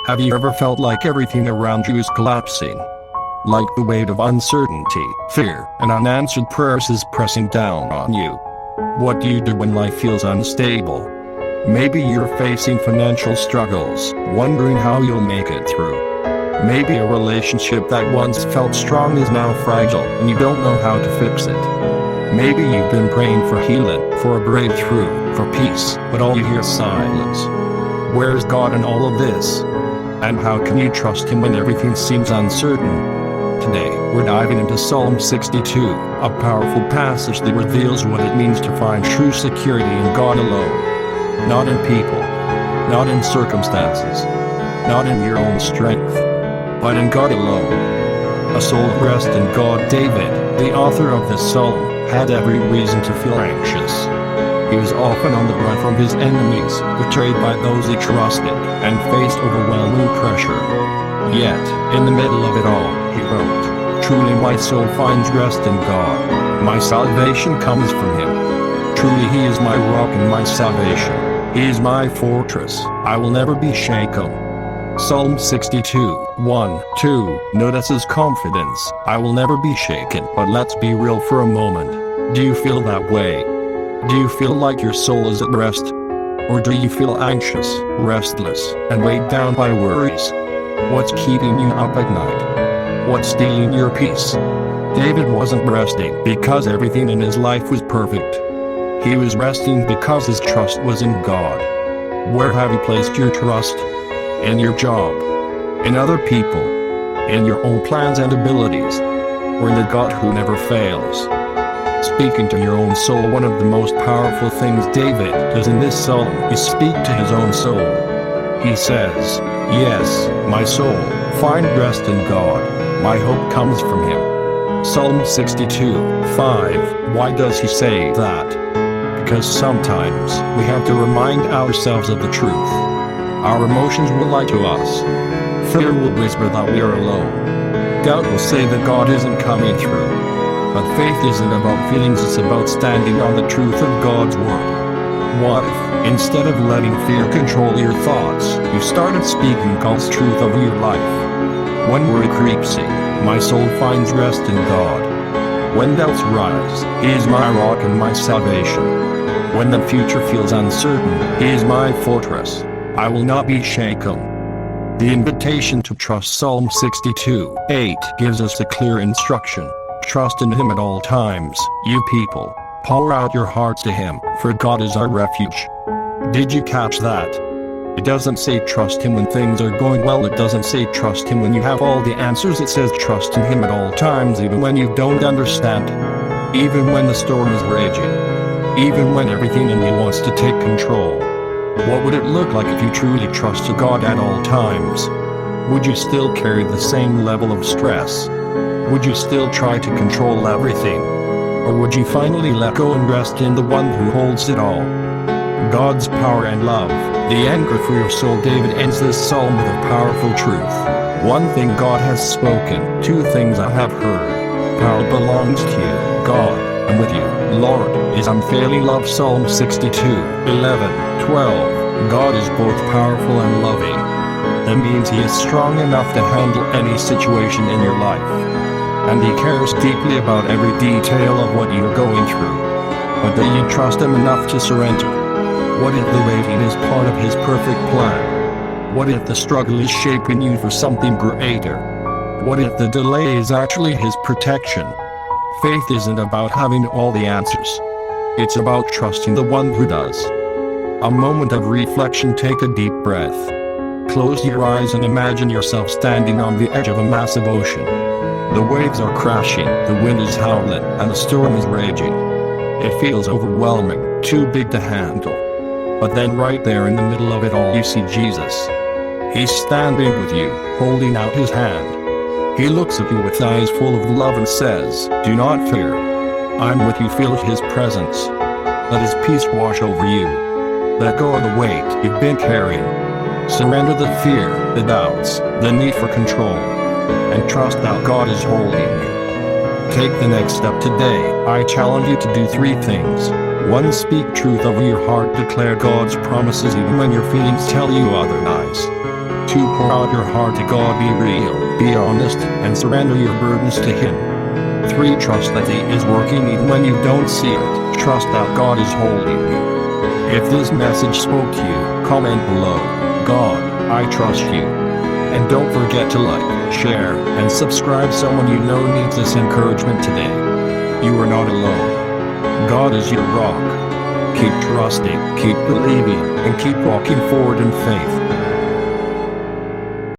Have you ever felt like everything around you is collapsing? Like the weight of uncertainty, fear, and unanswered prayers is pressing down on you? What do you do when life feels unstable? Maybe you're facing financial struggles, wondering how you'll make it through. Maybe a relationship that once felt strong is now fragile, and you don't know how to fix it. Maybe you've been praying for healing, for a breakthrough, for peace, but all you hear is silence. Where's God in all of this? And how can you trust Him when everything seems uncertain? Today, we're diving into Psalm 62, a powerful passage that reveals what it means to find true security in God alone. Not in people, not in circumstances, not in your own strength, but in God alone. A soul at rest in God. David, the author of this psalm, had every reason to feel anxious. He was often on the run from his enemies, betrayed by those he trusted, and faced overwhelming pressure. Yet, in the middle of it all, he wrote, "Truly my soul finds rest in God. My salvation comes from Him. Truly He is my rock and my salvation. He is my fortress. I will never be shaken." Psalm 62, 1-2 notices confidence. I will never be shaken. But let's be real for a moment. Do you feel that way? Do you feel like your soul is at rest? Or do you feel anxious, restless, and weighed down by worries? What's keeping you up at night? What's stealing your peace? David wasn't resting because everything in his life was perfect. He was resting because his trust was in God. Where have you placed your trust? In your job? In other people? In your own plans and abilities? Or in the God who never fails? Speaking to your own soul. One of the most powerful things David does in this psalm is speak to his own soul. He says, "Yes, my soul, find rest in God. My hope comes from Him." Psalm 62, 5. Why does he say that? Because sometimes we have to remind ourselves of the truth. Our emotions will lie to us. Fear will whisper that we are alone. Doubt will say that God isn't coming through. But faith isn't about feelings, it's about standing on the truth of God's Word. What if, instead of letting fear control your thoughts, you started speaking God's truth over your life? When worry creeps in, my soul finds rest in God. When doubts rise, He is my rock and my salvation. When the future feels uncertain, He is my fortress. I will not be shaken. The invitation to trust. Psalm 62, 8 gives us a clear instruction. Trust in Him at all times, you people. Pour out your hearts to Him, for God is our refuge. Did you catch that? It doesn't say trust Him when things are going well. It doesn't say trust Him when you have all the answers. It says trust in Him at all times, even when you don't understand. Even when the storm is raging. Even when everything in you wants to take control. What would it look like if you truly trusted God at all times? Would you still carry the same level of stress? Would you still try to control everything? Or would you finally let go and rest in the one who holds it all? God's power and love, the anchor for your soul. David ends this psalm with a powerful truth. One thing God has spoken, two things I have heard. Power belongs to you, God, and with you, Lord, is unfailing love. Psalm 62, 11, 12. God is both powerful and loving. That means He is strong enough to handle any situation in your life. And He cares deeply about every detail of what you're going through. But do you trust Him enough to surrender? What if the waiting is part of His perfect plan? What if the struggle is shaping you for something greater? What if the delay is actually His protection? Faith isn't about having all the answers. It's about trusting the one who does. A moment of reflection. Take a deep breath. Close your eyes and imagine yourself standing on the edge of a massive ocean. The waves are crashing, the wind is howling, and the storm is raging. It feels overwhelming, too big to handle. But then right there in the middle of it all, you see Jesus. He's standing with you, holding out His hand. He looks at you with eyes full of love and says, "Do not fear. I'm with you." Feel His presence. Let His peace wash over you. Let go of the weight you've been carrying. Surrender the fear, the doubts, the need for control. And trust that God is holding you. Take the next step today. I challenge you to do 3 things. 1. Speak truth over your heart. Declare God's promises even when your feelings tell you otherwise. 2. Pour out your heart to God. Be real, be honest, and surrender your burdens to Him. 3. Trust that He is working even when you don't see it. Trust that God is holding you. If this message spoke to you, comment below. God, I trust you. And don't forget to like, share, and subscribe. Someone you know needs this encouragement today. You are not alone. God is your rock. Keep trusting, keep believing, and keep walking forward in faith.